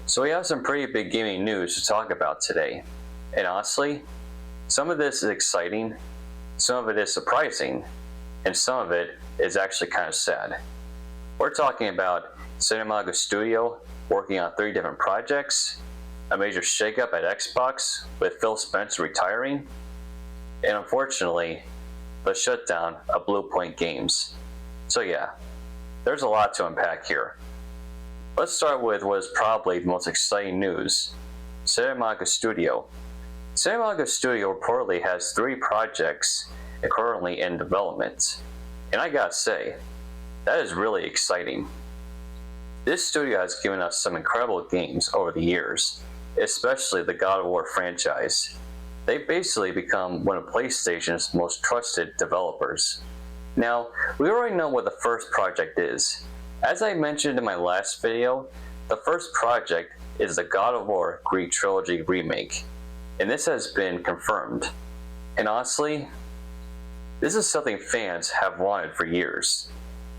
So we have some pretty big gaming news to talk about today. And honestly, some of this is exciting, some of it is surprising, and some of it is actually kind of sad. We're talking about Cinemago Studio working on 3 different projects, a major shakeup at Xbox with Phil Spencer retiring, and unfortunately, the shutdown of Bluepoint Games. So yeah, there's a lot to unpack here. Let's start with what is probably the most exciting news. Cinemago Studio. Cinemago Studio reportedly has 3 projects currently in development. And I gotta say, that is really exciting. This studio has given us some incredible games over the years, especially the God of War franchise. They've basically become one of PlayStation's most trusted developers. Now, we already know what the first project is. As I mentioned in my last video, the first project is the God of War Trilogy Remake, and this has been confirmed. And honestly, this is something fans have wanted for years.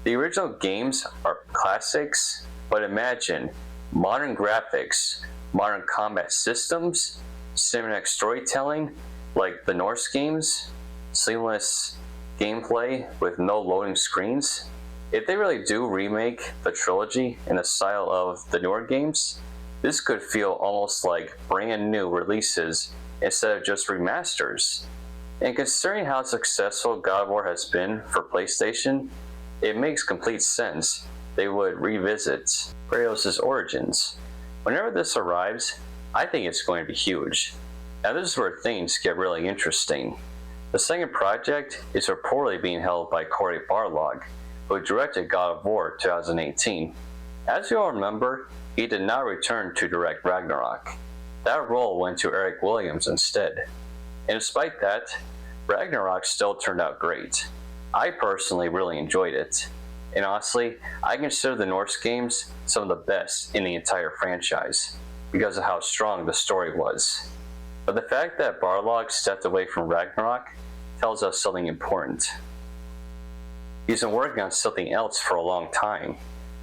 The original games are classics, but imagine modern graphics, modern combat systems, cinematic storytelling like the Norse games, seamless gameplay with no loading screens. If they really do remake the trilogy in the style of the newer games, this could feel almost like brand new releases instead of just remasters. And considering how successful God of War has been for PlayStation, it makes complete sense they would revisit Kratos' origins. Whenever this arrives, I think it's going to be huge. Now this is where things get really interesting. The second project is reportedly being held by Cory Barlog, who directed God of War 2018. As you all remember, he did not return to direct Ragnarok. That role went to Eric Williams instead. And despite that, Ragnarok still turned out great. I personally really enjoyed it. And honestly, I consider the Norse games some of the best in the entire franchise because of how strong the story was. But the fact that Barlog stepped away from Ragnarok tells us something important. He's been working on something else for a long time.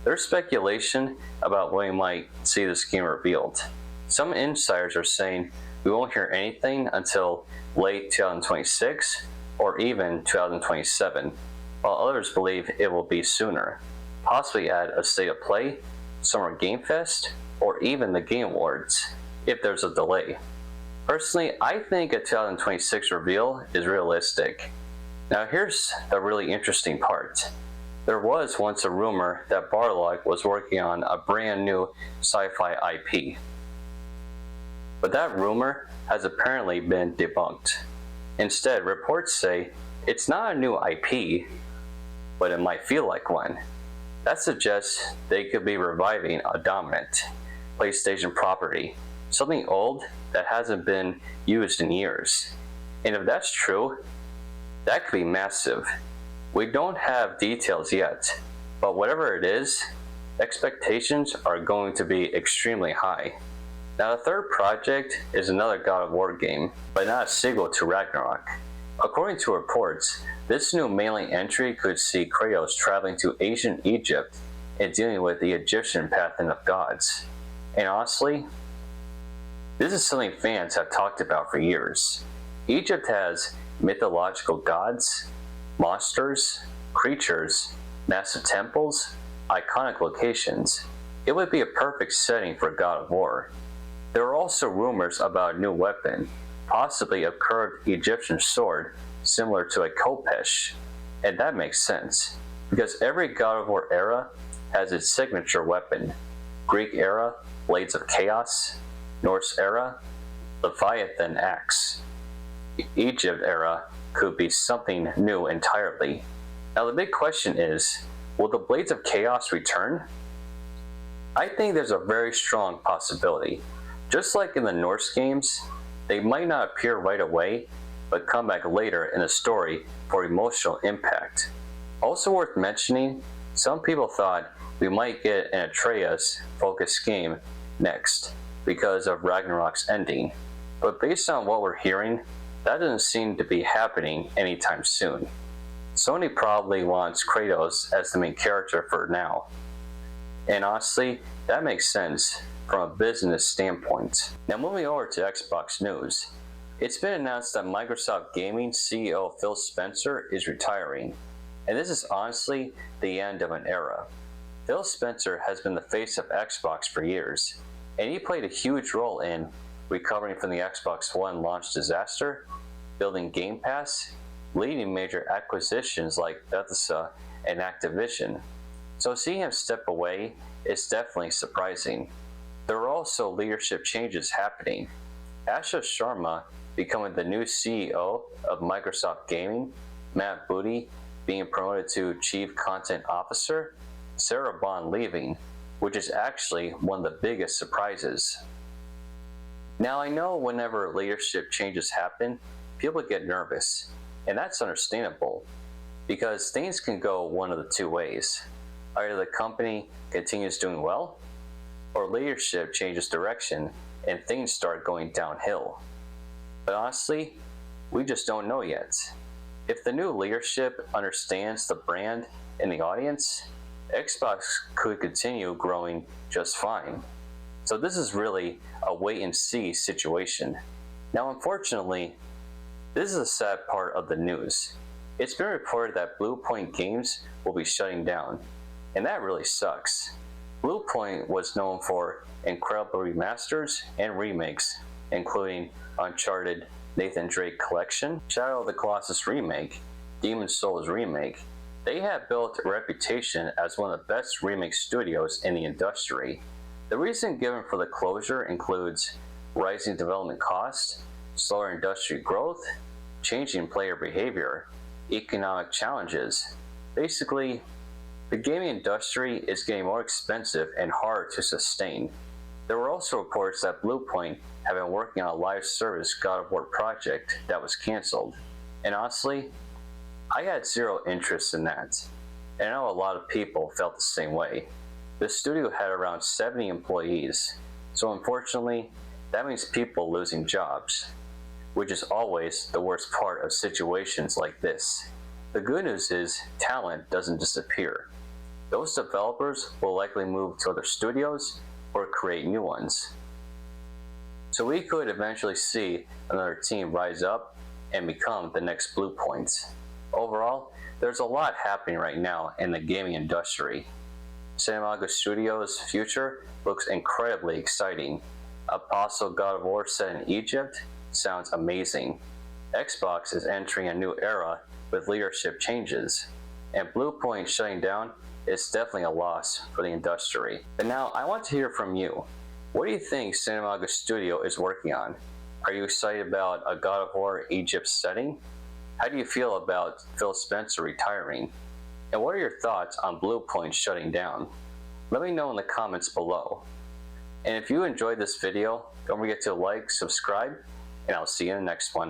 There's speculation about when we might see this game revealed. Some insiders are saying we won't hear anything until late 2026 or even 2027, while others believe it will be sooner, possibly at a State of Play, Summer Game Fest, or even the Game Awards, if there's a delay. Personally, I think a 2026 reveal is realistic. Now here's the really interesting part. There was once a rumor that Barlog was working on a brand new sci-fi IP. But that rumor has apparently been debunked. Instead, reports say it's not a new IP, but it might feel like one. That suggests they could be reviving a dominant PlayStation property, something old that hasn't been used in years. And if that's true, that could be massive. We don't have details yet, but whatever it is, expectations are going to be extremely high. Now the third project is another God of War game, but not a sequel to Ragnarok. According to reports, this new mainline entry could see Kratos traveling to ancient Egypt and dealing with the Egyptian pantheon of gods. And honestly, this is something fans have talked about for years. Egypt has mythological gods, monsters, creatures, massive temples, iconic locations. It would be a perfect setting for God of War. There are also rumors about a new weapon, possibly a curved Egyptian sword similar to a khopesh. And that makes sense, because every God of War era has its signature weapon. Greek era, Blades of Chaos. Norse era, Leviathan Axe. Egypt era could be something new entirely. Now the big question is, will the Blades of Chaos return? I think there's a very strong possibility. Just like in the Norse games, they might not appear right away, but come back later in the story for emotional impact. Also worth mentioning, some people thought we might get an Atreus-focused game next because of Ragnarok's ending, but based on what we're hearing, that doesn't seem to be happening anytime soon. Sony probably wants Kratos as the main character for now. And honestly, that makes sense, from a business standpoint. Now moving over to Xbox news. It's been announced that Microsoft Gaming CEO Phil Spencer is retiring, and this is honestly the end of an era. Phil Spencer has been the face of Xbox for years, and he played a huge role in recovering from the Xbox One launch disaster, building Game Pass, leading major acquisitions like Bethesda and Activision. So seeing him step away is definitely surprising. There are also leadership changes happening. Asha Sharma becoming the new CEO of Microsoft Gaming, Matt Booty being promoted to Chief Content Officer, Sarah Bond leaving, which is actually one of the biggest surprises. Now I know whenever leadership changes happen, people get nervous, and that's understandable, because things can go one of the two ways. Either the company continues doing well, or leadership changes direction and things start going downhill. But honestly, we just don't know yet. If the new leadership understands the brand and the audience, Xbox could continue growing just fine. So this is really a wait and see situation. Now unfortunately, this is a sad part of the news. It's been reported that Bluepoint Games will be shutting down, and that really sucks. Bluepoint was known for incredible remasters and remakes, including Uncharted Nathan Drake Collection, Shadow of the Colossus Remake, Demon's Souls Remake. They have built a reputation as one of the best remake studios in the industry. The reason given for the closure includes rising development costs, slower industry growth, changing player behavior, economic challenges. Basically, the gaming industry is getting more expensive and hard to sustain. There were also reports that Bluepoint had been working on a live service God of War project that was canceled. And honestly, I had zero interest in that. And I know a lot of people felt the same way. The studio had around 70 employees, so unfortunately, that means people losing jobs, which is always the worst part of situations like this. The good news is talent doesn't disappear. Those developers will likely move to other studios or create new ones. So we could eventually see another team rise up and become the next Bluepoint. Overall, there's a lot happening right now in the gaming industry. Santa Monica Studios' future looks incredibly exciting. Apostle God of War set in Egypt sounds amazing. Xbox is entering a new era with leadership changes, and Bluepoint shutting down is definitely a loss for the industry. But now I want to hear from you. What do you think Santa Monica Studio is working on? Are you excited about a God of War Egypt setting? How do you feel about Phil Spencer retiring? And what are your thoughts on Bluepoint shutting down? Let me know in the comments below. And if you enjoyed this video, don't forget to like, subscribe, and I'll see you in the next one.